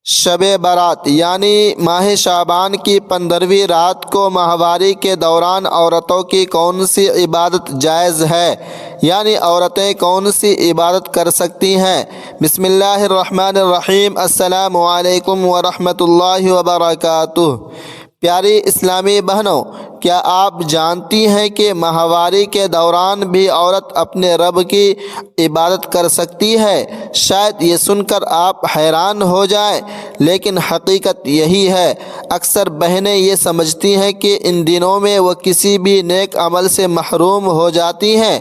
شب برات یعنی ماہ شعبان کی 15ویں رات کو ماہواری کے دوران عورتوں کی کون سی عبادت جائز ہے، یعنی عورتیں کون سی عبادت کر سکتی ہیں۔ بسم اللہ الرحمن الرحیم۔ السلام علیکم ورحمۃ اللہ وبرکاتہ۔ پیاری اسلامی بہنوں، کیا آپ جانتی ہیں کہ ماہواری کے دوران بھی عورت اپنے رب کی عبادت کر سکتی ہے؟ شاید یہ سن کر آپ حیران ہو جائیں، لیکن حقیقت یہی ہے۔ اکثر بہنیں یہ سمجھتی ہیں کہ ان دنوں میں وہ کسی بھی نیک عمل سے محروم ہو جاتی ہیں،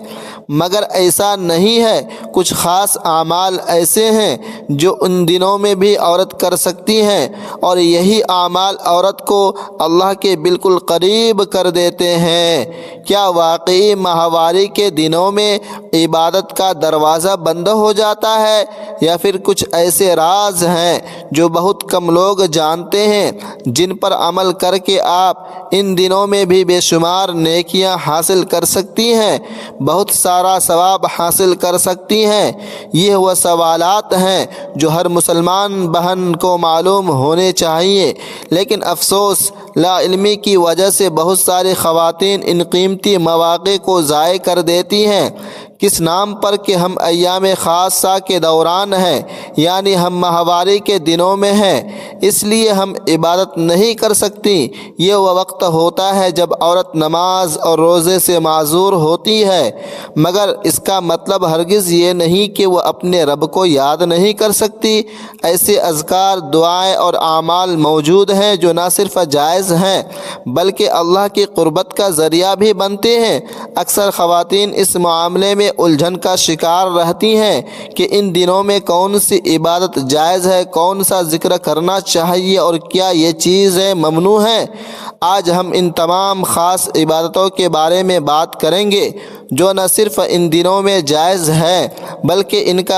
مگر ایسا نہیں ہے۔ کچھ خاص اعمال ایسے ہیں جو ان دنوں میں بھی عورت کر سکتی ہیں، اور یہی اعمال عورت کو اللہ کے بالکل قریب کر دیتے ہیں۔ کیا واقعی ماہواری کے دنوں میں عبادت کا دروازہ بند ہو جاتا ہے، یا پھر کچھ ایسے راز ہیں جو بہت کم لوگ جانتے ہیں، جن پر عمل کر کے آپ ان دنوں میں بھی بے شمار نیکیاں حاصل کر سکتی ہیں، بہت سارا ثواب حاصل کر سکتی ہیں؟ یہ وہ سوالات ہیں جو ہر مسلمان بہن کو معلوم ہونے چاہیے، لیکن افسوس، لا علمی کی وجہ سے بہت ساری خواتین ان قیمتی مواقع کو ضائع کر دیتی ہیں۔ کس نام پر کہ ہم ایام خاصہ کے دوران ہیں، یعنی ہم ماہواری کے دنوں میں ہیں، اس لیے ہم عبادت نہیں کر سکتی۔ یہ وہ وقت ہوتا ہے جب عورت نماز اور روزے سے معذور ہوتی ہے، مگر اس کا مطلب ہرگز یہ نہیں کہ وہ اپنے رب کو یاد نہیں کر سکتی۔ ایسے اذکار، دعائیں اور اعمال موجود ہیں جو نہ صرف جائز ہیں بلکہ اللہ کی قربت کا ذریعہ بھی بنتے ہیں۔ اکثر خواتین اس معاملے میں الجھن کا شکار رہتی ہیں کہ ان دنوں میں کون سی عبادت جائز ہے، کون سا ذکر کرنا چاہیے اور کیا یہ چیزیں ممنوع ہیں۔ آج ہم ان تمام خاص عبادتوں کے بارے میں بات کریں گے جو نہ صرف ان دنوں میں جائز ہے بلکہ ان کا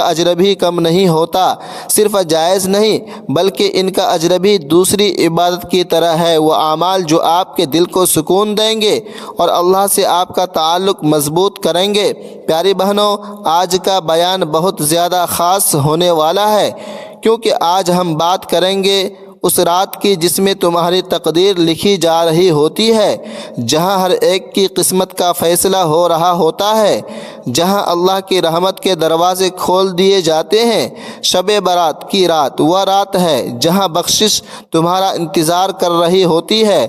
اجر بھی کم نہیں ہوتا۔ صرف جائز نہیں بلکہ ان کا اجر بھی دوسری عبادت کی طرح ہے۔ وہ اعمال جو آپ کے دل کو سکون دیں گے اور اللہ سے آپ کا تعلق مضبوط کریں گے۔ پیاری بہنوں، آج کا بیان بہت زیادہ خاص ہونے والا ہے، کیونکہ آج ہم بات کریں گے اس رات کی جس میں تمہاری تقدیر لکھی جا رہی ہوتی ہے، جہاں ہر ایک کی قسمت کا فیصلہ ہو رہا ہوتا ہے، جہاں اللہ کی رحمت کے دروازے کھول دیے جاتے ہیں۔ شب برات کی رات وہ رات ہے جہاں بخشش تمہارا انتظار کر رہی ہوتی ہے،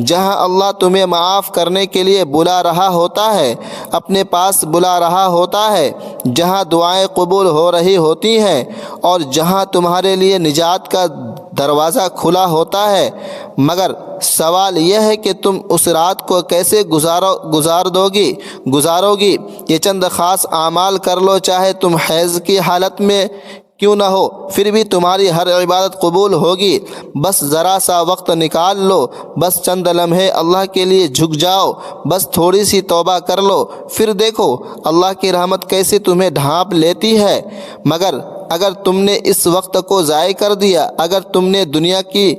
جہاں اللہ تمہیں معاف کرنے کے لیے بلا رہا ہوتا ہے، اپنے پاس بلا رہا ہوتا ہے، جہاں دعائیں قبول ہو رہی ہوتی ہیں، اور جہاں تمہارے لیے نجات کا دروازہ کھلا ہوتا ہے۔ مگر سوال یہ ہے کہ تم اس رات کو کیسے گزارو گی۔ یہ چند خاص اعمال کر لو، چاہے تم حیض کی حالت میں کیوں نہ ہو، پھر بھی تمہاری ہر عبادت قبول ہوگی۔ بس ذرا سا وقت نکال لو، بس چند لمحے اللہ کے لیے جھک جاؤ، بس تھوڑی سی توبہ کر لو، پھر دیکھو اللہ کی رحمت کیسے تمہیں ڈھانپ لیتی ہے۔ مگر اگر تم نے اس وقت کو ضائع کر دیا، اگر تم نے دنیا کی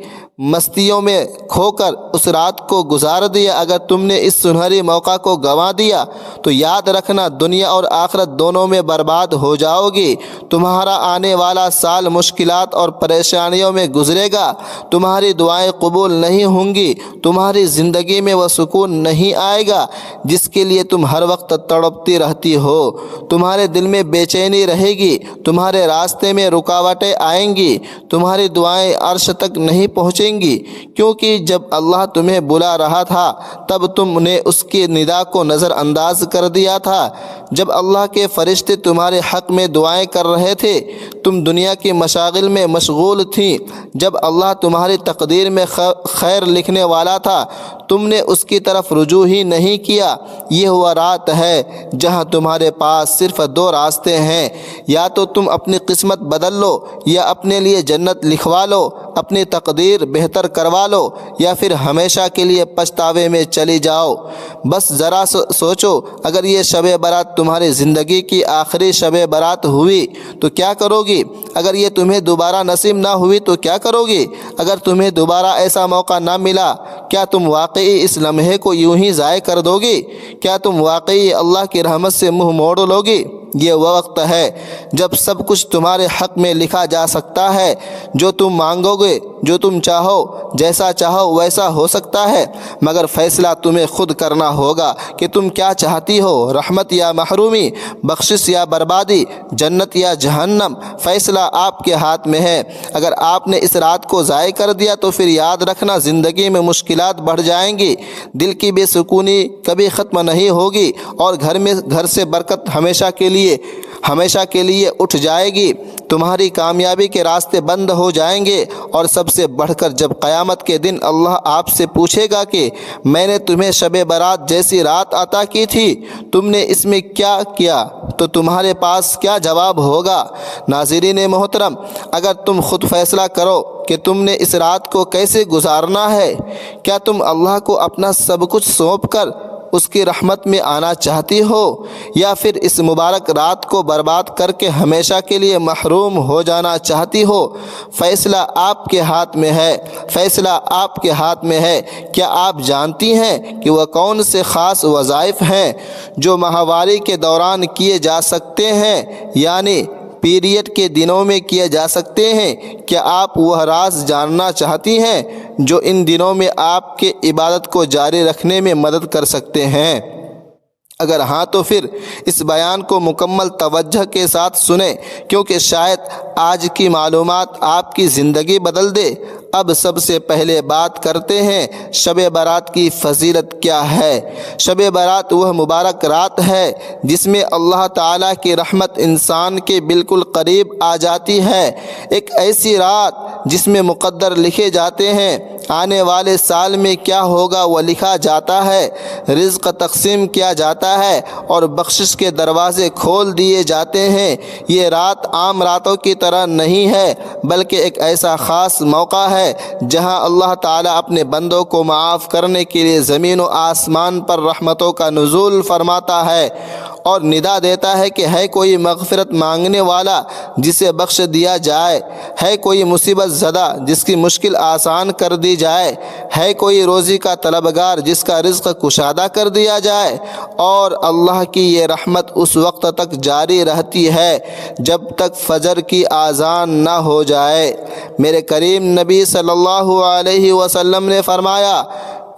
مستیوں میں کھو کر اس رات کو گزار دیا، اگر تم نے اس سنہری موقع کو گنوا دیا، تو یاد رکھنا دنیا اور آخرت دونوں میں برباد ہو جاؤ گی۔ تمہارا آنے والا سال مشکلات اور پریشانیوں میں گزرے گا، تمہاری دعائیں قبول نہیں ہوں گی، تمہاری زندگی میں وہ سکون نہیں آئے گا جس کے لیے تم ہر وقت تڑپتی رہتی ہو، تمہارے دل میں بے چینی رہے گی، تمہارے راستے میں رکاوٹیں آئیں گی، تمہاری دعائیں عرش تک نہیں پہنچیں گی، کیونکہ جب اللہ تمہیں بلا رہا تھا تب تم نے اس کی ندا کو نظر انداز کر دیا تھا۔ جب اللہ کے فرشتے تمہارے حق میں دعائیں کر رہے تھے، تم دنیا کی مشاغل میں مشغول تھیں۔ جب اللہ تمہاری تقدیر میں خیر لکھنے والا تھا، تم نے اس کی طرف رجوع ہی نہیں کیا۔ یہ وہ رات ہے جہاں تمہارے پاس صرف دو راستے ہیں، یا تو تم اپنی قسمت بدل لو، یا اپنے لیے جنت لکھوا لو، اپنی تقدیر بہتر کروا لو، یا پھر ہمیشہ کے لیے پچھتاوے میں چلی جاؤ۔ بس ذرا سوچو، اگر یہ شب برات تمہاری زندگی کی آخری شب برات ہوئی تو کیا کرو گی؟ اگر یہ تمہیں دوبارہ نصیب نہ ہوئی تو کیا کرو گی؟ اگر تمہیں دوبارہ ایسا موقع نہ ملا، کیا تم واقعی اس لمحے کو یوں ہی ضائع کر دو گی؟ کیا تم واقعی اللہ کی رحمت سے منہ موڑ لو گی؟ یہ وہ وقت ہے جب سب کچھ تمہارے حق میں لکھا جا سکتا ہے۔ جو تم مانگو گے، جو تم چاہو، جیسا چاہو ویسا ہو سکتا ہے، مگر فیصلہ تمہیں خود کرنا ہوگا کہ تم کیا چاہتی ہو، رحمت یا محرومی، بخشش یا بربادی، جنت یا جہنم۔ فیصلہ آپ کے ہاتھ میں ہے۔ اگر آپ نے اس رات کو ضائع کر دیا تو پھر یاد رکھنا زندگی میں مشکلات بڑھ جائیں گی، دل کی بے سکونی کبھی ختم نہیں ہوگی، اور گھر سے برکت ہمیشہ کے لیے اٹھ جائے گی۔ تمہاری کامیابی کے راستے بند ہو جائیں گے، اور سب سے بڑھ کر جب قیامت کے دن اللہ آپ سے پوچھے گا کہ میں نے تمہیں شب برات جیسی رات عطا کی تھی، تم نے اس میں کیا کیا، تو تمہارے پاس کیا جواب ہوگا؟ ناظرین محترم، اگر تم خود فیصلہ کرو کہ تم نے اس رات کو کیسے گزارنا ہے، کیا تم اللہ کو اپنا سب کچھ سونپ کر اس کی رحمت میں آنا چاہتی ہو، یا پھر اس مبارک رات کو برباد کر کے ہمیشہ کے لیے محروم ہو جانا چاہتی ہو؟ فیصلہ آپ کے ہاتھ میں ہے، فیصلہ آپ کے ہاتھ میں ہے۔ کیا آپ جانتی ہیں کہ وہ کون سے خاص وظائف ہیں جو ماہواری کے دوران کیے جا سکتے ہیں، یعنی پیریڈ کے دنوں میں کیے جا سکتے ہیں؟ کیا آپ وہ راز جاننا چاہتی ہیں جو ان دنوں میں آپ کے عبادت کو جاری رکھنے میں مدد کر سکتے ہیں؟ اگر ہاں تو پھر اس بیان کو مکمل توجہ کے ساتھ سنیں، کیونکہ شاید آج کی معلومات آپ کی زندگی بدل دے۔ اب سب سے پہلے بات کرتے ہیں شب برات کی فضیلت کیا ہے۔ شب برات وہ مبارک رات ہے جس میں اللہ تعالیٰ کی رحمت انسان کے بالکل قریب آ جاتی ہے۔ ایک ایسی رات جس میں مقدر لکھے جاتے ہیں، آنے والے سال میں کیا ہوگا وہ لکھا جاتا ہے، رزق تقسیم کیا جاتا ہے، اور بخشش کے دروازے کھول دیے جاتے ہیں۔ یہ رات عام راتوں کی طرح نہیں ہے، بلکہ ایک ایسا خاص موقع ہے جہاں اللہ تعالیٰ اپنے بندوں کو معاف کرنے کے لیے زمین و آسمان پر رحمتوں کا نزول فرماتا ہے اور ندا دیتا ہے کہ ہے کوئی مغفرت مانگنے والا جسے بخش دیا جائے، ہے کوئی مصیبت زدہ جس کی مشکل آسان کر دی جائے، ہے کوئی روزی کا طلبگار جس کا رزق کشادہ کر دیا جائے۔ اور اللہ کی یہ رحمت اس وقت تک جاری رہتی ہے جب تک فجر کی اذان نہ ہو جائے۔ میرے کریم نبی صلی اللہ علیہ وسلم نے فرمایا،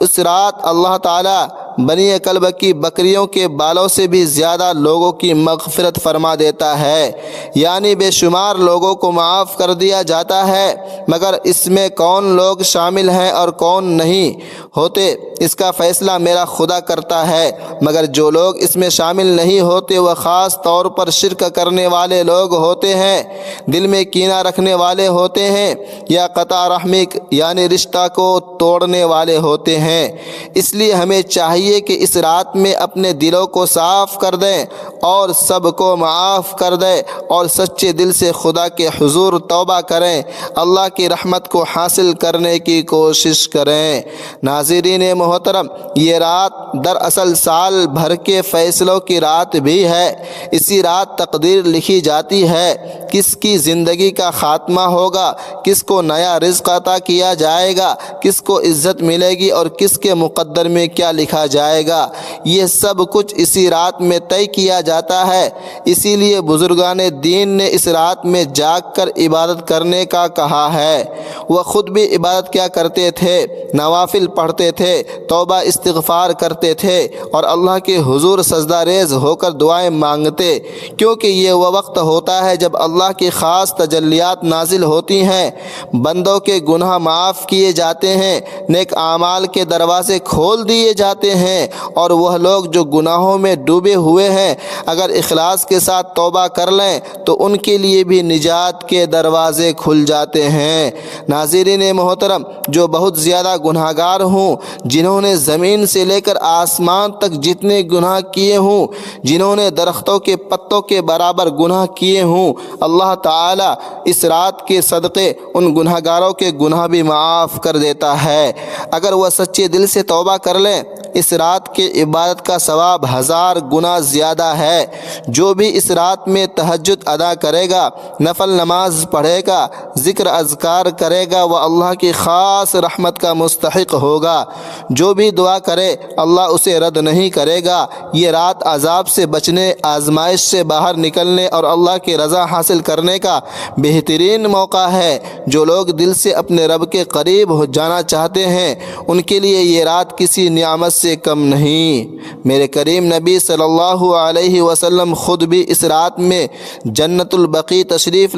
اس رات اللہ تعالیٰ بنی کلب کی بکریوں کے بالوں سے بھی زیادہ لوگوں کی مغفرت فرما دیتا ہے، یعنی بے شمار لوگوں کو معاف کر دیا جاتا ہے، مگر اس میں کون لوگ شامل ہیں اور کون نہیں ہوتے اس کا فیصلہ میرا خدا کرتا ہے۔ مگر جو لوگ اس میں شامل نہیں ہوتے وہ خاص طور پر شرک کرنے والے لوگ ہوتے ہیں، دل میں کینہ رکھنے والے ہوتے ہیں، یا قطع رحمی یعنی رشتہ کو توڑنے والے ہوتے ہیں۔ اس لیے ہمیں چاہیے کہ اس رات میں اپنے دلوں کو صاف کر دیں اور سب کو معاف کر دیں، اور سچے دل سے خدا کے حضور توبہ کریں، اللہ کی رحمت کو حاصل کرنے کی کوشش کریں۔ ناظرین محترم، یہ رات دراصل سال بھر کے فیصلوں کی رات بھی ہے۔ اسی رات تقدیر لکھی جاتی ہے، کس کی زندگی کا خاتمہ ہوگا، کس کو نیا رزق عطا کیا جائے گا، کس کو عزت ملے گی اور کس کے مقدر میں کیا لکھا جائے گا۔ یہ سب کچھ اسی رات میں طے کیا جاتا ہے۔ اسی لیے بزرگان دین نے اس رات میں جاگ کر عبادت کرنے کا کہا ہے۔ وہ خود بھی عبادت کیا کرتے تھے، نوافل پڑھتے تھے، توبہ استغفار کرتے تھے، اور اللہ کے حضور سجدہ ریز ہو کر دعائیں مانگتے، کیونکہ یہ وہ وقت ہوتا ہے جب اللہ کی خاص تجلیات نازل ہوتی ہیں، بندوں کے گناہ معاف کیے جاتے ہیں، نیک اعمال کے دروازے کھول دیے جاتے ہیں، اور وہ لوگ جو گناہوں میں ڈوبے ہوئے ہیں اگر اخلاص کے ساتھ توبہ کر لیں تو ان کے لیے بھی نجات کے دروازے کھل جاتے ہیں۔ ناظرین محترم، جو بہت زیادہ گناہگار ہوں، جنہوں نے زمین سے لے کر آسمان تک جتنے گناہ کیے ہوں، جنہوں نے درختوں کے پتوں کے برابر گناہ کیے ہوں، اللہ تعالیٰ اس رات کے صدقے ان گناہگاروں کے گناہ بھی معاف کر دیتا ہے۔ اگر وہ سچے دل سے توبہ کر لیں اس رات کی عبادت کا ثواب 1000 گنا زیادہ ہے۔ جو بھی اس رات میں تہجد ادا کرے گا، نفل نماز پڑھے گا، ذکر اذکار کرے گا، وہ اللہ کی خاص رحمت کا مستحق ہوگا۔ جو بھی دعا کرے اللہ اسے رد نہیں کرے گا۔ یہ رات عذاب سے بچنے، آزمائش سے باہر نکلنے اور اللہ کی رضا حاصل کرنے کا بہترین موقع ہے۔ جو لوگ دل سے اپنے رب کے قریب ہو جانا چاہتے ہیں ان کے لیے یہ رات کسی نعمت سے کم نہیں۔ میرے کریم نبی صلی اللہ علیہ وسلم خود بھی اس رات میں جنت البقیع تشریف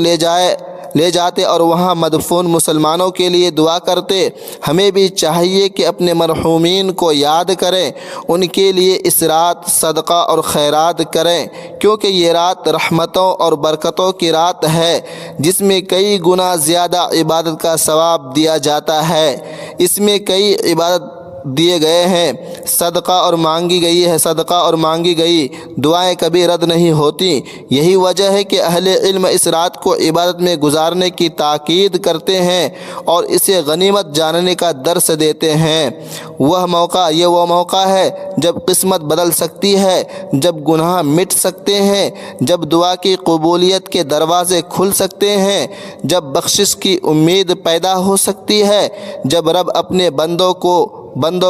لے جاتے اور وہاں مدفون مسلمانوں کے لیے دعا کرتے۔ ہمیں بھی چاہیے کہ اپنے مرحومین کو یاد کریں، ان کے لیے اس رات صدقہ اور خیرات کریں، کیونکہ یہ رات رحمتوں اور برکتوں کی رات ہے جس میں کئی گنا زیادہ عبادت کا ثواب دیا جاتا ہے۔ اس میں کئی عبادت دیے گئے ہیں، صدقہ اور مانگی گئی دعائیں کبھی رد نہیں ہوتی۔ یہی وجہ ہے کہ اہل علم اس رات کو عبادت میں گزارنے کی تاکید کرتے ہیں اور اسے غنیمت جاننے کا درس دیتے ہیں۔ یہ وہ موقع ہے جب قسمت بدل سکتی ہے، جب گناہ مٹ سکتے ہیں، جب دعا کی قبولیت کے دروازے کھل سکتے ہیں، جب بخشش کی امید پیدا ہو سکتی ہے، جب رب اپنے بندوں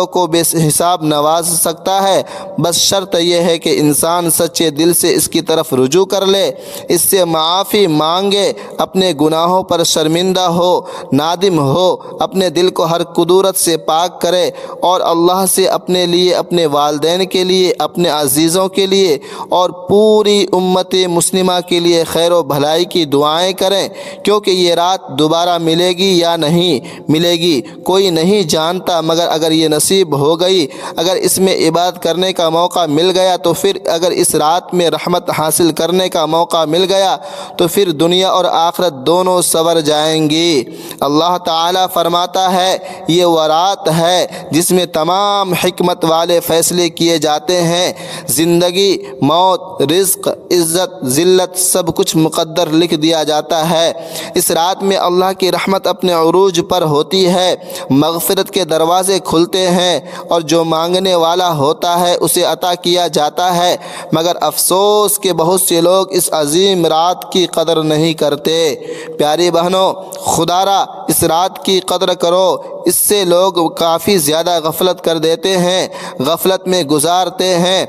کو بے حساب نواز سکتا ہے۔ بس شرط یہ ہے کہ انسان سچے دل سے اس کی طرف رجوع کر لے، اس سے معافی مانگے، اپنے گناہوں پر شرمندہ ہو، نادم ہو، اپنے دل کو ہر کدورت سے پاک کرے اور اللہ سے اپنے لیے، اپنے والدین کے لیے، اپنے عزیزوں کے لیے اور پوری امت مسلمہ کے لیے خیر و بھلائی کی دعائیں کریں، کیونکہ یہ رات دوبارہ ملے گی یا نہیں ملے گی کوئی نہیں جانتا، مگر اگر یہ نصیب ہو گئی، اگر اس میں عبادت کرنے کا موقع مل گیا تو پھر اگر اس رات میں رحمت حاصل کرنے کا موقع مل گیا تو پھر دنیا اور آخرت دونوں سنور جائیں گی۔ اللہ تعالیٰ فرماتا ہے یہ وہ رات ہے جس میں تمام حکمت والے فیصلے کیے جاتے ہیں، زندگی، موت، رزق، عزت، ذلت سب کچھ مقدر لکھ دیا جاتا ہے۔ اس رات میں اللہ کی رحمت اپنے عروج پر ہوتی ہے، مغفرت کے دروازے کھلتے ہیں اور جو مانگنے والا ہوتا ہے اسے عطا کیا جاتا ہے، مگر افسوس کہ بہت سے لوگ اس عظیم رات کی قدر نہیں کرتے۔ پیاری بہنوں، خدا را اس رات کی قدر کرو، اس سے لوگ کافی زیادہ غفلت کر دیتے ہیں، غفلت میں گزارتے ہیں۔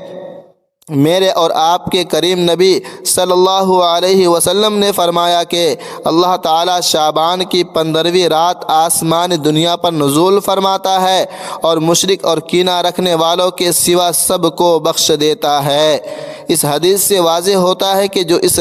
میرے اور آپ کے کریم نبی صلی اللہ علیہ وسلم نے فرمایا کہ اللہ تعالیٰ شعبان کی 15ویں رات آسمان دنیا پر نزول فرماتا ہے اور مشرک اور کینہ رکھنے والوں کے سوا سب کو بخش دیتا ہے۔ اس حدیث سے واضح ہوتا ہے کہ جو اس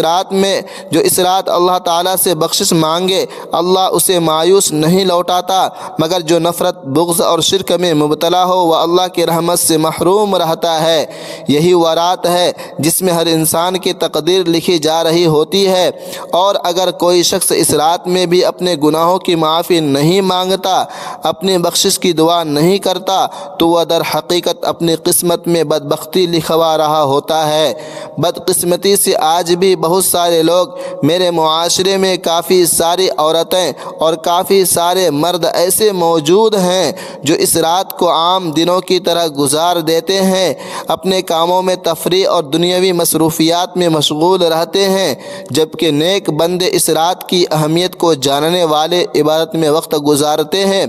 رات اللہ تعالیٰ سے بخشش مانگے اللہ اسے مایوس نہیں لوٹاتا، مگر جو نفرت، بغض اور شرک میں مبتلا ہو وہ اللہ کی رحمت سے محروم رہتا ہے۔ یہی وہ رات ہے جس میں ہر انسان کی تقدیر لکھی جا رہی ہوتی ہے، اور اگر کوئی شخص اس رات میں بھی اپنے گناہوں کی معافی نہیں مانگتا، اپنی بخشش کی دعا نہیں کرتا تو وہ در حقیقت اپنی قسمت میں بدبختی لکھوا رہا ہوتا ہے۔ بدقسمتی سے آج بھی بہت سارے لوگ، میرے معاشرے میں کافی ساری عورتیں اور کافی سارے مرد ایسے موجود ہیں جو اس رات کو عام دنوں کی طرح گزار دیتے ہیں، اپنے کاموں میں تفریح اور دنیاوی مصروفیات میں مشغول رہتے ہیں، جبکہ نیک بندے اس رات کی اہمیت کو جاننے والے عبادت میں وقت گزارتے ہیں،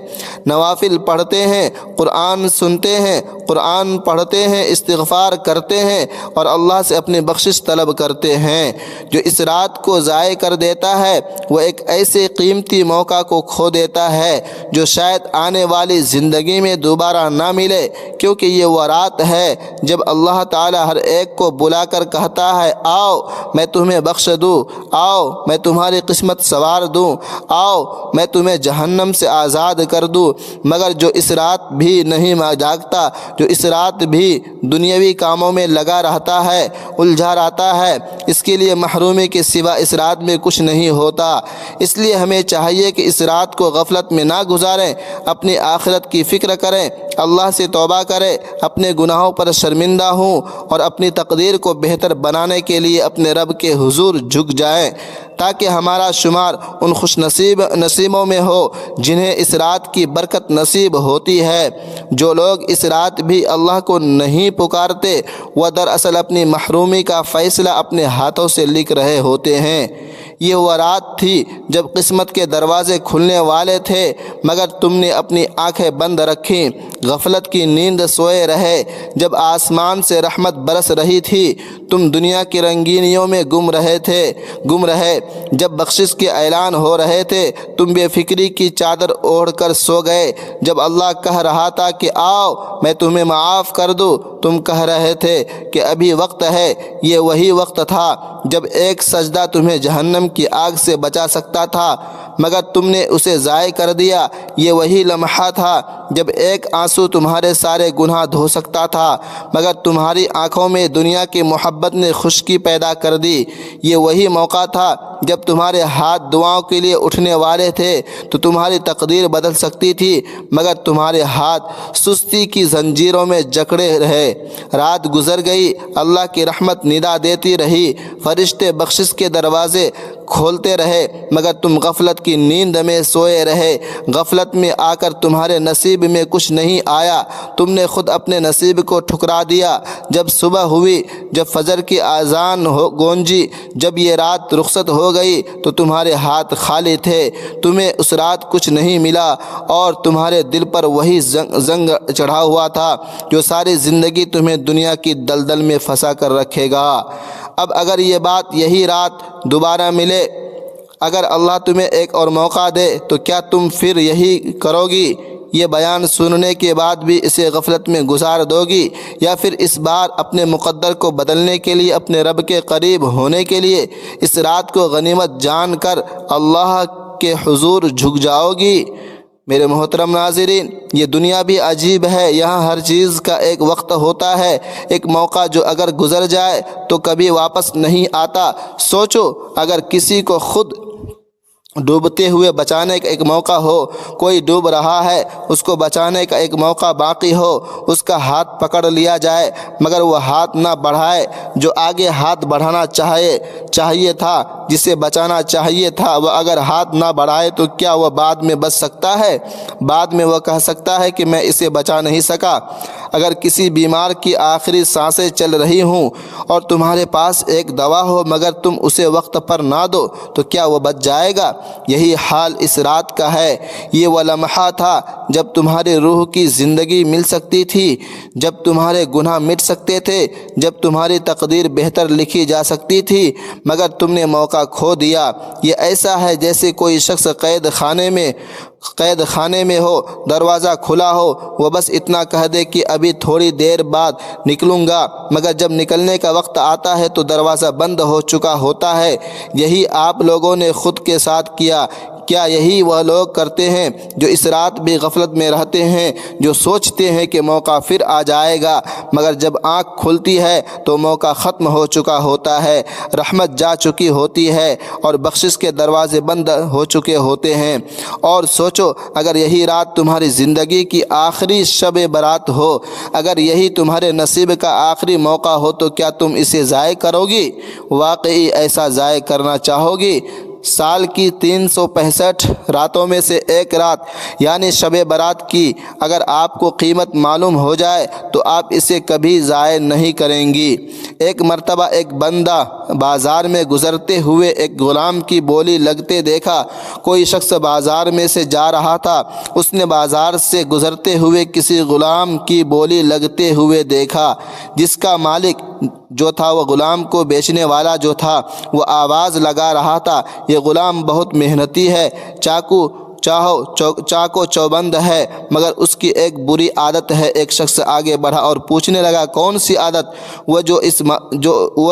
نوافل پڑھتے ہیں، قرآن سنتے ہیں، قرآن پڑھتے ہیں، استغفار کرتے ہیں اور اللہ سے اپنی بخشش طلب کرتے ہیں۔ جو اس رات کو ضائع کر دیتا ہے وہ ایک ایسے قیمتی موقع کو کھو دیتا ہے جو شاید آنے والی زندگی میں دوبارہ نہ ملے، کیونکہ یہ وہ رات ہے جب اللہ تعالیٰ ہر ایک کو بلا کر کہتا ہے آؤ میں تمہیں بخش دوں، آؤ میں تمہاری قسمت سنوار دوں، آؤ میں تمہیں جہنم سے آزاد کر دوں، مگر جو اس رات بھی نہیں جاگتا، جو اس رات بھی دنیاوی کاموں میں لگا رہتا ہے، الجھا رہتا ہے، اس کے لیے محرومی کے سوا اس رات میں کچھ نہیں ہوتا۔ اس لیے ہمیں چاہیے کہ اس رات کو غفلت میں نہ گزاریں، اپنی آخرت کی فکر کریں، اللہ سے توبہ کریں، اپنے گناہوں پر شرمندہ ہوں اور اپنی تقدیر کو بہتر بنانے کے لیے اپنے رب کے حضور جھک جائیں۔ تاکہ ہمارا شمار ان خوش نصیبوں میں ہو جنہیں اس رات کی برکت نصیب ہوتی ہے۔ جو لوگ اس رات بھی اللہ کو نہیں پکارتے وہ دراصل اپنی محرومی کا فیصلہ اپنے ہاتھوں سے لکھ رہے ہوتے ہیں۔ یہ وہ رات تھی جب قسمت کے دروازے کھلنے والے تھے، مگر تم نے اپنی آنکھیں بند رکھیں، غفلت کی نیند سوئے رہے۔ جب آسمان سے رحمت برس رہی تھی تم دنیا کی رنگینیوں میں گم رہے۔ جب بخشش کے اعلان ہو رہے تھے تم بے فکری کی چادر اوڑھ کر سو گئے۔ جب اللہ کہہ رہا تھا کہ آؤ میں تمہیں معاف کر دوں، تم کہہ رہے تھے کہ ابھی وقت ہے۔ یہ وہی وقت تھا جب ایک سجدہ تمہیں جہنم کی آگ سے بچا سکتا تھا، مگر تم نے اسے ضائع کر دیا۔ یہ وہی لمحہ تھا جب ایک آنسو تمہارے سارے گناہ دھو سکتا تھا، مگر تمہاری آنکھوں میں دنیا کی محبت نے خشکی پیدا کر دی۔ یہ وہی موقع تھا جب تمہارے ہاتھ دعاؤں کے لیے اٹھنے والے تھے تو تمہاری تقدیر بدل سکتی تھی، مگر تمہارے ہاتھ سستی کی زنجیروں میں جکڑے رہے۔ رات گزر گئی، اللہ کی رحمت ندا دیتی رہی، فرشتے بخشش کے دروازے کھولتے رہے، مگر تم غفلت کی نیند میں سوئے رہے۔ غفلت میں آ کر تمہارے نصیب میں کچھ نہیں آیا، تم نے خود اپنے نصیب کو ٹھکرا دیا۔ جب صبح ہوئی، جب فجر کی اذان گونجی، جب یہ رات رخصت ہو گئی تو تمہارے ہاتھ خالی تھے، تمہیں اس رات کچھ نہیں ملا، اور تمہارے دل پر وہی زنگ چڑھا ہوا تھا جو ساری زندگی تمہیں دنیا کی دلدل میں پھنسا کر رکھے گا۔ اب اگر یہ بات یہی رات دوبارہ ملے، اگر اللہ تمہیں ایک اور موقع دے تو کیا تم پھر یہی کرو گی؟ یہ بیان سننے کے بعد بھی اسے غفلت میں گزار دو گی، یا پھر اس بار اپنے مقدر کو بدلنے کے لیے، اپنے رب کے قریب ہونے کے لیے اس رات کو غنیمت جان کر اللہ کے حضور جھک جاؤ گی؟ میرے محترم ناظرین، یہ دنیا بھی عجیب ہے، یہاں ہر چیز کا ایک وقت ہوتا ہے، ایک موقع جو اگر گزر جائے تو کبھی واپس نہیں آتا۔ سوچو، اگر کسی کو خود ڈوبتے ہوئے بچانے کا ایک موقع ہو، کوئی ڈوب رہا ہے، اس کو بچانے کا ایک موقع باقی ہو، اس کا ہاتھ پکڑ لیا جائے مگر وہ ہاتھ نہ بڑھائے، جو آگے ہاتھ بڑھانا چاہیے تھا، جسے بچانا چاہیے تھا، وہ اگر ہاتھ نہ بڑھائے تو کیا وہ بعد میں بچ سکتا ہے؟ بعد میں وہ کہہ سکتا ہے کہ میں اسے بچا نہیں سکا۔ اگر کسی بیمار کی آخری سانسیں چل رہی ہوں اور تمہارے پاس ایک دوا ہو مگر تم اسے وقت پر نہ دو تو کیا وہ بچ جائے گا؟ یہی حال اس رات کا ہے۔ یہ وہ لمحہ تھا جب تمہاری روح کی زندگی مل سکتی تھی، جب تمہارے گناہ مٹ سکتے تھے، جب تمہاری تقدیر بہتر لکھی جا سکتی تھی، مگر تم نے موقع کھو دیا۔ یہ ایسا ہے جیسے کوئی شخص قید خانے میں ہو، دروازہ کھلا ہو، وہ بس اتنا کہہ دے کہ ابھی تھوڑی دیر بعد نکلوں گا، مگر جب نکلنے کا وقت آتا ہے تو دروازہ بند ہو چکا ہوتا ہے۔ یہی آپ لوگوں نے خود کے ساتھ کیا۔ کیا یہی وہ لوگ کرتے ہیں جو اس رات بھی غفلت میں رہتے ہیں، جو سوچتے ہیں کہ موقع پھر آ جائے گا، مگر جب آنکھ کھلتی ہے تو موقع ختم ہو چکا ہوتا ہے، رحمت جا چکی ہوتی ہے اور بخشش کے دروازے بند ہو چکے ہوتے ہیں۔ اور سوچو، اگر یہی رات تمہاری زندگی کی آخری شب برات ہو، اگر یہی تمہارے نصیب کا آخری موقع ہو تو کیا تم اسے ضائع کرو گی؟ واقعی ایسا ضائع کرنا چاہو گی؟ سال کی 365 راتوں میں سے ایک رات یعنی شب برات کی اگر آپ کو قیمت معلوم ہو جائے تو آپ اسے کبھی ضائع نہیں کریں گی۔ ایک مرتبہ ایک بندہ بازار میں گزرتے ہوئے ایک غلام کی بولی لگتے دیکھا۔ کوئی شخص بازار میں سے جا رہا تھا، اس نے بازار سے گزرتے ہوئے کسی غلام کی بولی لگتے ہوئے دیکھا، جس کا مالک جو تھا وہ غلام کو بیچنے والا جو تھا وہ آواز لگا رہا تھا، یہ غلام بہت محنتی ہے، چاقو چوبند ہے، مگر اس کی ایک بری عادت ہے۔ ایک شخص آگے بڑھا اور پوچھنے لگا کون سی عادت؟ وہ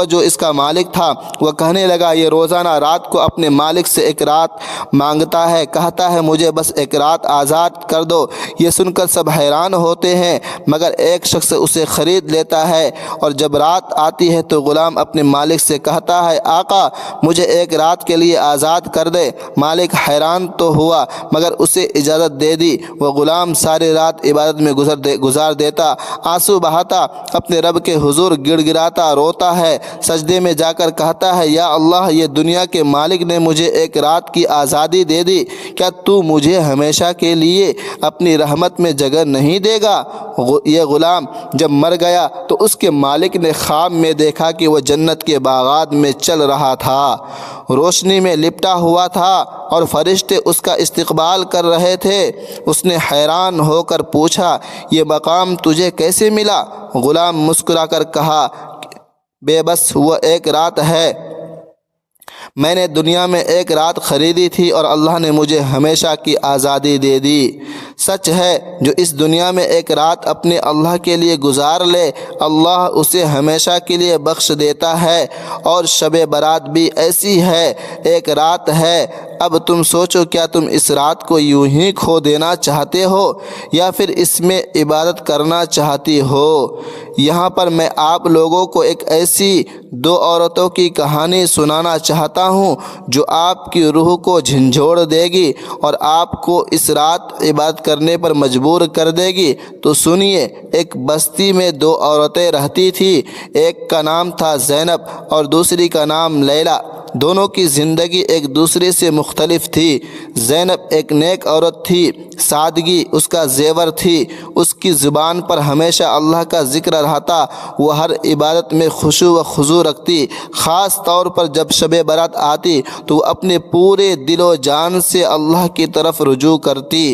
جو اس کا مالک تھا وہ کہنے لگا یہ روزانہ رات کو اپنے مالک سے ایک رات مانگتا ہے، کہتا ہے مجھے بس ایک رات آزاد کر دو۔ یہ سن کر سب حیران ہوتے ہیں، مگر ایک شخص اسے خرید لیتا ہے، اور جب رات آتی ہے تو غلام اپنے مالک سے کہتا ہے آقا مجھے ایک رات کے لیے آزاد کر دے۔ مالک حیران تو ہوا مگر اسے اجازت دے دی۔ وہ غلام ساری رات عبادت میں گزار دیتا، آنسو بہاتا، اپنے رب کے حضور گڑ گڑاتا روتا ہے، سجدے میں جا کر کہتا ہے یا اللہ یہ دنیا کے مالک نے مجھے ایک رات کی آزادی دے دی، کیا تو مجھے ہمیشہ کے لیے اپنی رحمت میں جگہ نہیں دے گا؟ یہ غلام جب مر گیا تو اس کے مالک نے خواب میں دیکھا کہ وہ جنت کے باغات میں چل رہا تھا، روشنی میں لپٹا ہوا تھا اور فرشتے اس کا استقبال کر رہے تھے۔ اس نے حیران ہو کر پوچھا یہ مقام تجھے کیسے ملا؟ غلام مسکرا کر کہا بے بس وہ ایک رات ہے، میں نے دنیا میں ایک رات خریدی تھی اور اللہ نے مجھے ہمیشہ کی آزادی دے دی۔ سچ ہے جو اس دنیا میں ایک رات اپنے اللہ کے لیے گزار لے اللہ اسے ہمیشہ کے لیے بخش دیتا ہے، اور شب برات بھی ایسی ہے، ایک رات ہے۔ اب تم سوچو کیا تم اس رات کو یوں ہی کھو دینا چاہتے ہو یا پھر اس میں عبادت کرنا چاہتی ہو؟ یہاں پر میں آپ لوگوں کو ایک ایسی دو عورتوں کی کہانی سنانا چاہتا ہوں جو آپ کی روح کو جھنجھوڑ دے گی اور آپ کو اس رات عبادت کرنے پر مجبور کر دے گی۔ تو سنیے، ایک بستی میں دو عورتیں رہتی تھیں، ایک کا نام تھا زینب اور دوسری کا نام لیلا۔ دونوں کی زندگی ایک دوسرے سے مختلف تھی۔ زینب ایک نیک عورت تھی، سادگی اس کا زیور تھی، اس کی زبان پر ہمیشہ اللہ کا ذکر رہتا، وہ ہر عبادت میں خشوع و خضوع رکھتی، خاص طور پر جب شب برات آتی تو وہ اپنے پورے دل و جان سے اللہ کی طرف رجوع کرتی۔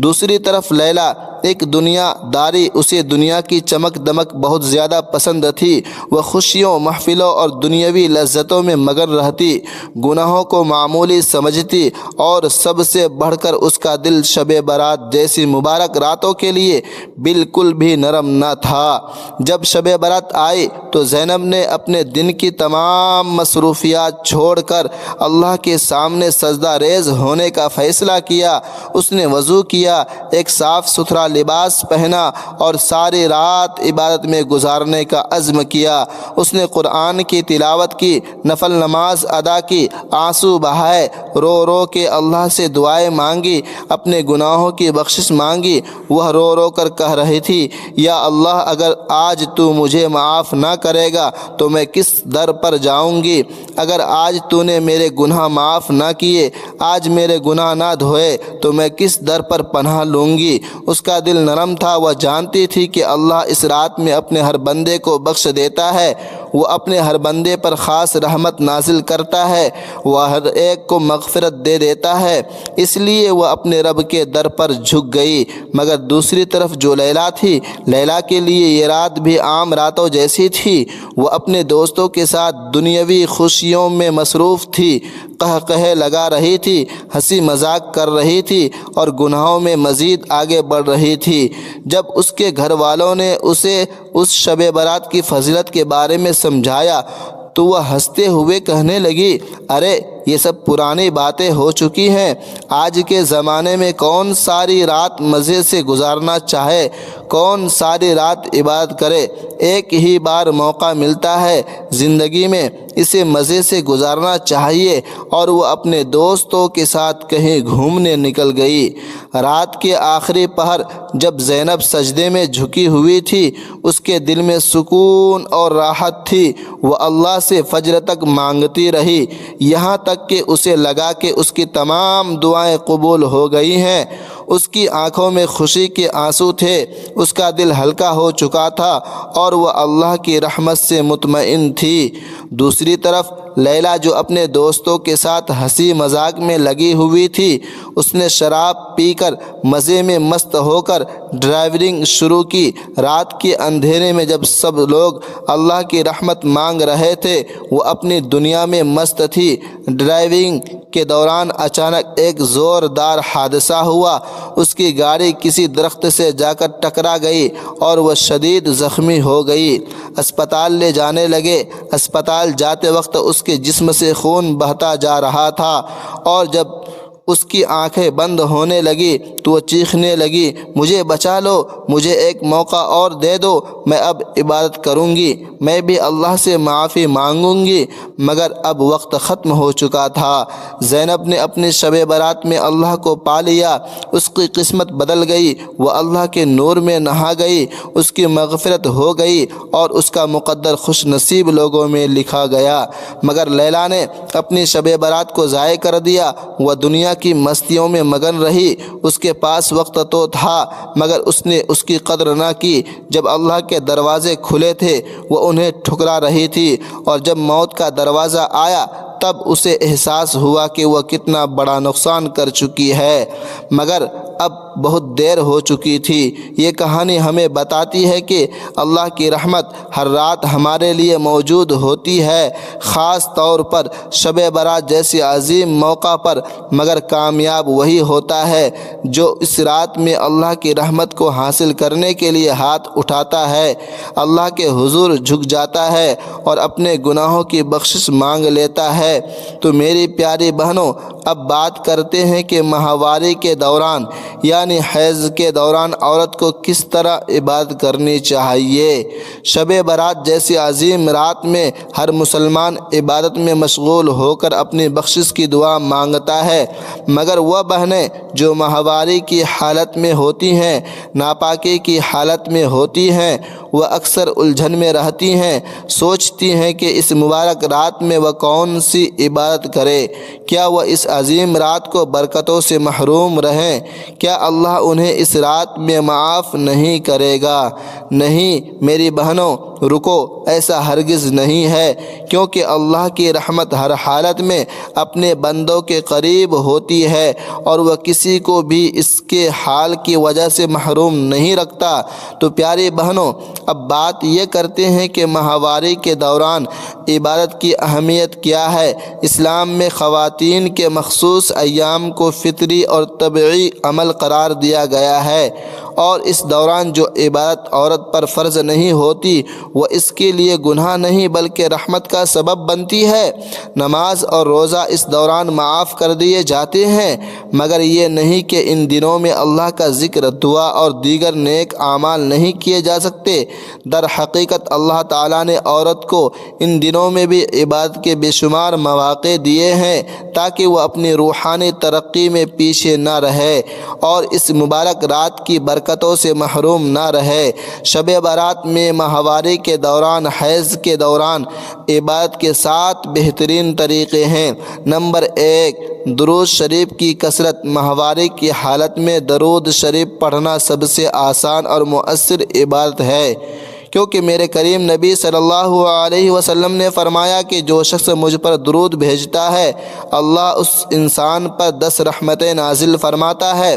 دوسری طرف لیلا ایک دنیا داری، اسے دنیا کی چمک دمک بہت زیادہ پسند تھی، وہ خوشیوں، محفلوں اور دنیاوی لذتوں میں مگن رہتی، گناہوں کو معمولی سمجھتی، اور سب سے بڑھ کر اس کا دل شب برات جیسی مبارک راتوں کے لیے بالکل بھی نرم نہ تھا۔ جب شب برات آئی تو زینب نے اپنے دن کی تمام مصروفیات چھوڑ کر اللہ کے سامنے سجدہ ریز ہونے کا فیصلہ کیا۔ اس نے وضو کیا، ایک صاف ستھرا لباس پہنا اور ساری رات عبادت میں گزارنے کا عزم کیا۔ اس نے قرآن کی تلاوت کی، نفل نماز ادا کی، آنسو بہائے، رو رو کے اللہ سے دعائیں مانگی، اپنے گناہوں کی بخشش مانگی۔ وہ رو رو کر کہہ رہی تھی یا اللہ اگر آج تو مجھے معاف نہ کرے گا تو میں کس در پر جاؤں گی؟ اگر آج تو نے میرے گناہ معاف نہ کیے، آج میرے گناہ نہ دھوئے تو میں کس در پر پناہ لوں گی؟ اس کا دل نرم تھا، وہ جانتی تھی کہ اللہ اس رات میں اپنے ہر بندے کو بخش دیتا ہے، وہ اپنے ہر بندے پر خاص رحمت نازل کرتا ہے، وہ ہر ایک کو مغفرت دے دیتا ہے، اس لیے وہ اپنے رب کے در پر جھک گئی۔ مگر دوسری طرف جو لیلا تھی، لیلا کے لیے یہ رات بھی عام راتوں جیسی تھی۔ وہ اپنے دوستوں کے ساتھ دنیاوی خوشیوں میں مصروف تھی، قہقہے لگا رہی تھی، ہنسی مذاق کر رہی تھی اور گناہوں میں مزید آگے بڑھ رہی تھی۔ جب اس کے گھر والوں نے اسے اس شب برات کی فضیلت کے بارے میں سمجھایا تو وہ ہنستے ہوئے کہنے لگی ارے یہ سب پرانی باتیں ہو چکی ہیں، آج کے زمانے میں کون ساری رات مزے سے گزارنا چاہے، کون ساری رات عبادت کرے؟ ایک ہی بار موقع ملتا ہے زندگی میں، اسے مزے سے گزارنا چاہیے۔ اور وہ اپنے دوستوں کے ساتھ کہیں گھومنے نکل گئی۔ رات کے آخری پہر جب زینب سجدے میں جھکی ہوئی تھی، اس کے دل میں سکون اور راحت تھی، وہ اللہ سے فجر تک مانگتی رہی، یہاں تک کہ اسے لگا کہ اس کی تمام دعائیں قبول ہو گئی ہیں۔ اس کی آنکھوں میں خوشی کے آنسو تھے، اس کا دل ہلکا ہو چکا تھا اور وہ اللہ کی رحمت سے مطمئن تھی۔ دوسری طرف لیلا جو اپنے دوستوں کے ساتھ ہنسی مذاق میں لگی ہوئی تھی، اس نے شراب پی کر مزے میں مست ہو کر ڈرائیونگ شروع کی۔ رات کے اندھیرے میں جب سب لوگ اللہ کی رحمت مانگ رہے تھے، وہ اپنی دنیا میں مست تھی۔ ڈرائیونگ کے دوران اچانک ایک زوردار حادثہ ہوا، اس کی گاڑی کسی درخت سے جا کر ٹکرا گئی اور وہ شدید زخمی ہو گئی۔ اسپتال لے جانے لگے۔ اسپتال جاتے وقت اس کے جسم سے خون بہتا جا رہا تھا اور جب اس کی آنکھیں بند ہونے لگی تو وہ چیخنے لگی، مجھے بچا لو، مجھے ایک موقع اور دے دو، میں اب عبادت کروں گی، میں بھی اللہ سے معافی مانگوں گی۔ مگر اب وقت ختم ہو چکا تھا۔ زینب نے اپنی شب برات میں اللہ کو پا لیا، اس کی قسمت بدل گئی، وہ اللہ کے نور میں نہا گئی، اس کی مغفرت ہو گئی اور اس کا مقدر خوش نصیب لوگوں میں لکھا گیا۔ مگر لیلا نے اپنی شب برات کو ضائع کر دیا، وہ دنیا کی مستیوں میں مگن رہی، اس کے پاس وقت تو تھا مگر اس نے اس کی قدر نہ کی۔ جب اللہ کے دروازے کھلے تھے وہ انہیں ٹھکرا رہی تھی، اور جب موت کا دروازہ آیا تب اسے احساس ہوا کہ وہ کتنا بڑا نقصان کر چکی ہے، مگر اب بہت دیر ہو چکی تھی۔ یہ کہانی ہمیں بتاتی ہے کہ اللہ کی رحمت ہر رات ہمارے لیے موجود ہوتی ہے، خاص طور پر شب برات جیسی عظیم موقع پر، مگر کامیاب وہی ہوتا ہے جو اس رات میں اللہ کی رحمت کو حاصل کرنے کے لیے ہاتھ اٹھاتا ہے، اللہ کے حضور جھک جاتا ہے اور اپنے گناہوں کی بخشش مانگ لیتا ہے۔ تو میری پیاری بہنوں، اب بات کرتے ہیں کہ ماہواری کے دوران یعنی حیض کے دوران عورت کو کس طرح عبادت کرنی چاہیے۔ شب برات جیسی عظیم رات میں ہر مسلمان عبادت میں مشغول ہو کر اپنی بخشش کی دعا مانگتا ہے، مگر وہ بہنیں جو ماہواری کی حالت میں ہوتی ہیں، ناپاکی کی حالت میں ہوتی ہیں، وہ اکثر الجھن میں رہتی ہیں، سوچتی ہیں کہ اس مبارک رات میں وہ کون سی عبادت کرے، کیا وہ اس عظیم رات کو برکتوں سے محروم رہیں، کیا اللہ انہیں اس رات میں معاف نہیں کرے گا؟ نہیں میری بہنوں، رکو، ایسا ہرگز نہیں ہے، کیونکہ اللہ کی رحمت ہر حالت میں اپنے بندوں کے قریب ہوتی ہے اور وہ کسی کو بھی اس کے حال کی وجہ سے محروم نہیں رکھتا۔ تو پیاری بہنوں، اب بات یہ کرتے ہیں کہ ماہواری کے دوران عبادت کی اہمیت کیا ہے۔ اسلام میں خواتین کے مخصوص ایام کو فطری اور طبعی عمل قرار دیا گیا ہے، اور اس دوران جو عبادت عورت پر فرض نہیں ہوتی وہ اس کے لیے گناہ نہیں بلکہ رحمت کا سبب بنتی ہے۔ نماز اور روزہ اس دوران معاف کر دیے جاتے ہیں، مگر یہ نہیں کہ ان دنوں میں اللہ کا ذکر، دعا اور دیگر نیک اعمال نہیں کیے جا سکتے۔ در حقیقت اللہ تعالیٰ نے عورت کو ان دنوں میں بھی عبادت کے بے شمار مواقع دیے ہیں تاکہ وہ اپنی روحانی ترقی میں پیچھے نہ رہے اور اس مبارک رات کی برکتوں سے محروم نہ رہے۔ شب برات میں ماہواری کے دوران، حیض کے دوران عبادت کے 7 بہترین طریقے ہیں۔ نمبر 1، درود شریف کی کثرت۔ ماہواری کی حالت میں درود شریف پڑھنا سب سے آسان اور مؤثر عبادت ہے، کیونکہ میرے کریم نبی صلی اللہ علیہ وسلم نے فرمایا کہ جو شخص مجھ پر درود بھیجتا ہے اللہ اس انسان پر 10 رحمتیں نازل فرماتا ہے۔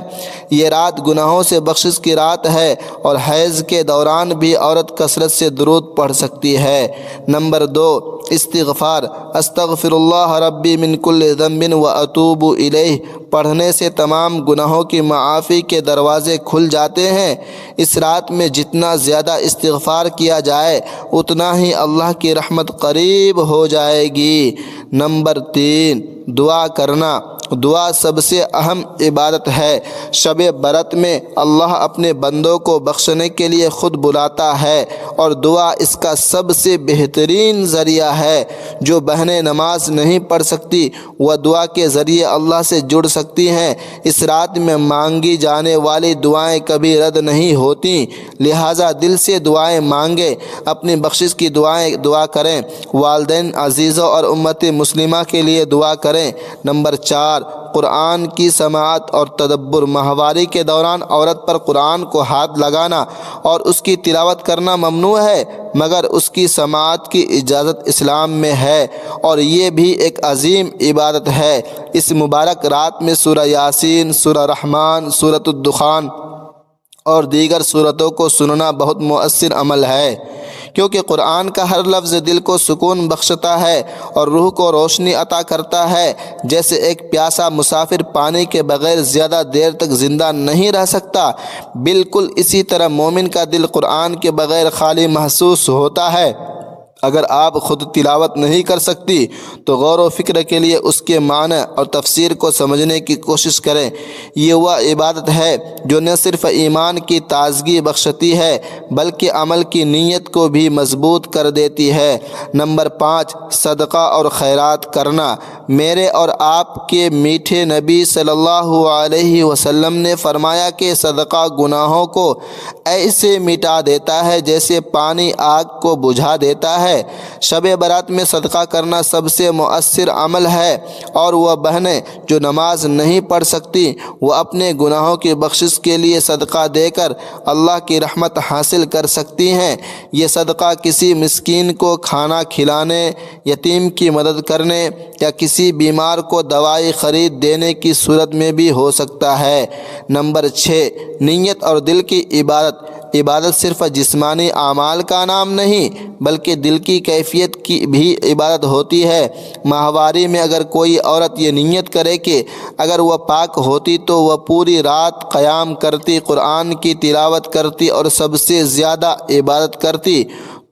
یہ رات گناہوں سے بخشش کی رات ہے اور حیض کے دوران بھی عورت کثرت سے درود پڑھ سکتی ہے۔ نمبر 2، استغفار۔ استغفر اللہ ربی من کل ذنب واتوب الیہ پڑھنے سے تمام گناہوں کی معافی کے دروازے کھل جاتے ہیں۔ اس رات میں جتنا زیادہ استغفار کیا جائے اتنا ہی اللہ کی رحمت قریب ہو جائے گی۔ نمبر 3، دعا کرنا۔ دعا سب سے اہم عبادت ہے۔ شب برات میں اللہ اپنے بندوں کو بخشنے کے لیے خود بلاتا ہے اور دعا اس کا سب سے بہترین ذریعہ ہے۔ جو بہنیں نماز نہیں پڑھ سکتی وہ دعا کے ذریعے اللہ سے جڑ سکتی ہیں۔ اس رات میں مانگی جانے والی دعائیں کبھی رد نہیں ہوتی، لہٰذا دل سے دعائیں مانگیں، اپنی بخشش کی دعا کریں، والدین عزیزوں اور امت مسلمہ کے لیے دعا کریں۔ نمبر 4، قرآن کی سماعت اور تدبر۔ ماہواری کے دوران عورت پر قرآن کو ہاتھ لگانا اور اس کی تلاوت کرنا ممنوع ہے، مگر اس کی سماعت کی اجازت اسلام میں ہے اور یہ بھی ایک عظیم عبادت ہے۔ اس مبارک رات میں سورہ یاسین، سورہ رحمان، سورۃ الدخان اور دیگر سورتوں کو سننا بہت مؤثر عمل ہے، کیونکہ قرآن کا ہر لفظ دل کو سکون بخشتا ہے اور روح کو روشنی عطا کرتا ہے۔ جیسے ایک پیاسا مسافر پانی کے بغیر زیادہ دیر تک زندہ نہیں رہ سکتا، بالکل اسی طرح مومن کا دل قرآن کے بغیر خالی محسوس ہوتا ہے۔ اگر آپ خود تلاوت نہیں کر سکتی تو غور و فکر کے لیے اس کے معنی اور تفسیر کو سمجھنے کی کوشش کریں۔ یہ وہ عبادت ہے جو نہ صرف ایمان کی تازگی بخشتی ہے بلکہ عمل کی نیت کو بھی مضبوط کر دیتی ہے۔ نمبر 5، صدقہ اور خیرات کرنا۔ میرے اور آپ کے میٹھے نبی صلی اللہ علیہ وسلم نے فرمایا کہ صدقہ گناہوں کو ایسے مٹا دیتا ہے جیسے پانی آگ کو بجھا دیتا ہے۔ شب برات میں صدقہ کرنا سب سے مؤثر عمل ہے، اور وہ بہنیں جو نماز نہیں پڑھ سکتی وہ اپنے گناہوں کی بخشش کے لیے صدقہ دے کر اللہ کی رحمت حاصل کر سکتی ہیں۔ یہ صدقہ کسی مسکین کو کھانا کھلانے، یتیم کی مدد کرنے یا کسی بیمار کو دوائی خرید دینے کی صورت میں بھی ہو سکتا ہے۔ نمبر 6، نیت اور دل کی عبادت۔ عبادت صرف جسمانی اعمال کا نام نہیں بلکہ دل کی کیفیت کی بھی عبادت ہوتی ہے۔ ماہواری میں اگر کوئی عورت یہ نیت کرے کہ اگر وہ پاک ہوتی تو وہ پوری رات قیام کرتی، قرآن کی تلاوت کرتی اور سب سے زیادہ عبادت کرتی،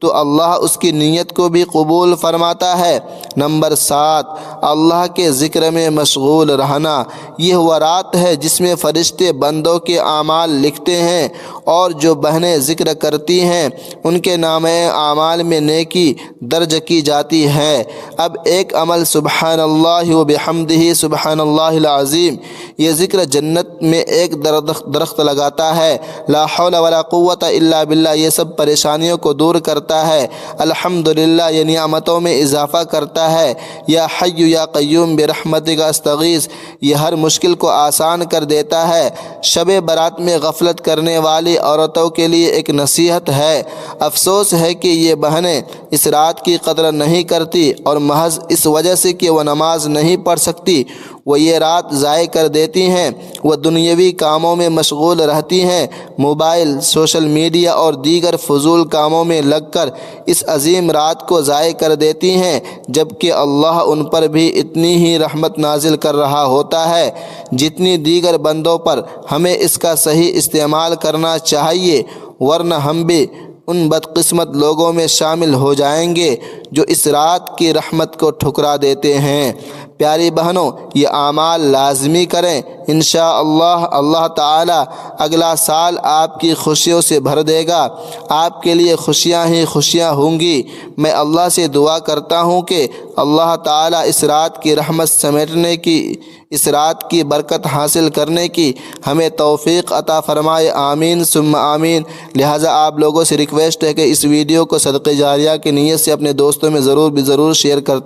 تو اللہ اس کی نیت کو بھی قبول فرماتا ہے۔ نمبر 7، اللہ کے ذکر میں مشغول رہنا۔ یہ وہ رات ہے جس میں فرشتے بندوں کے اعمال لکھتے ہیں، اور جو بہنیں ذکر کرتی ہیں ان کے نامۂ اعمال میں نیکی درج کی جاتی ہے۔ اب ایک عمل سبحان اللہ و بحمدہ سبحان اللہ العظیم، یہ ذکر جنت میں ایک درخت لگاتا ہے۔ لا حول ولا قوت الا باللہ، یہ سب پریشانیوں کو دور کرتا ہے۔ الحمدللہ، یہ نعمتوں میں اضافہ کرتا ہے۔ یا حی یا قیوم برحمتک استغیث، یہ ہر مشکل کو آسان کر دیتا ہے۔ شب برات میں غفلت کرنے والی عورتوں کے لیے ایک نصیحت ہے۔ افسوس ہے کہ یہ بہنیں اس رات کی قدر نہیں کرتی، اور محض اس وجہ سے کہ وہ نماز نہیں پڑھ سکتی وہ یہ رات ضائع کر دیتی ہیں۔ وہ دنیاوی کاموں میں مشغول رہتی ہیں، موبائل، سوشل میڈیا اور دیگر فضول کاموں میں لگ کر اس عظیم رات کو ضائع کر دیتی ہیں، جبکہ اللہ ان پر بھی اتنی ہی رحمت نازل کر رہا ہوتا ہے جتنی دیگر بندوں پر۔ ہمیں اس کا صحیح استعمال کرنا چاہیے، ورنہ ہم بھی ان بدقسمت لوگوں میں شامل ہو جائیں گے جو اس رات کی رحمت کو ٹھکرا دیتے ہیں۔ پیاری بہنوں، یہ اعمال لازمی کریں، انشاءاللہ اللہ تعالی اگلا سال آپ کی خوشیوں سے بھر دے گا۔ آپ کے لیے خوشیاں ہی خوشیاں ہوں گی۔ میں اللہ سے دعا کرتا ہوں کہ اللہ تعالی اس رات کی رحمت سمیٹنے کی، اس رات کی برکت حاصل کرنے کی ہمیں توفیق عطا فرمائے، آمین ثم آمین۔ لہٰذا آپ لوگوں سے ریکویسٹ ہے کہ اس ویڈیو کو صدقہ جاریہ کی نیت سے اپنے دوستوں میں ضرور شیئر کرتے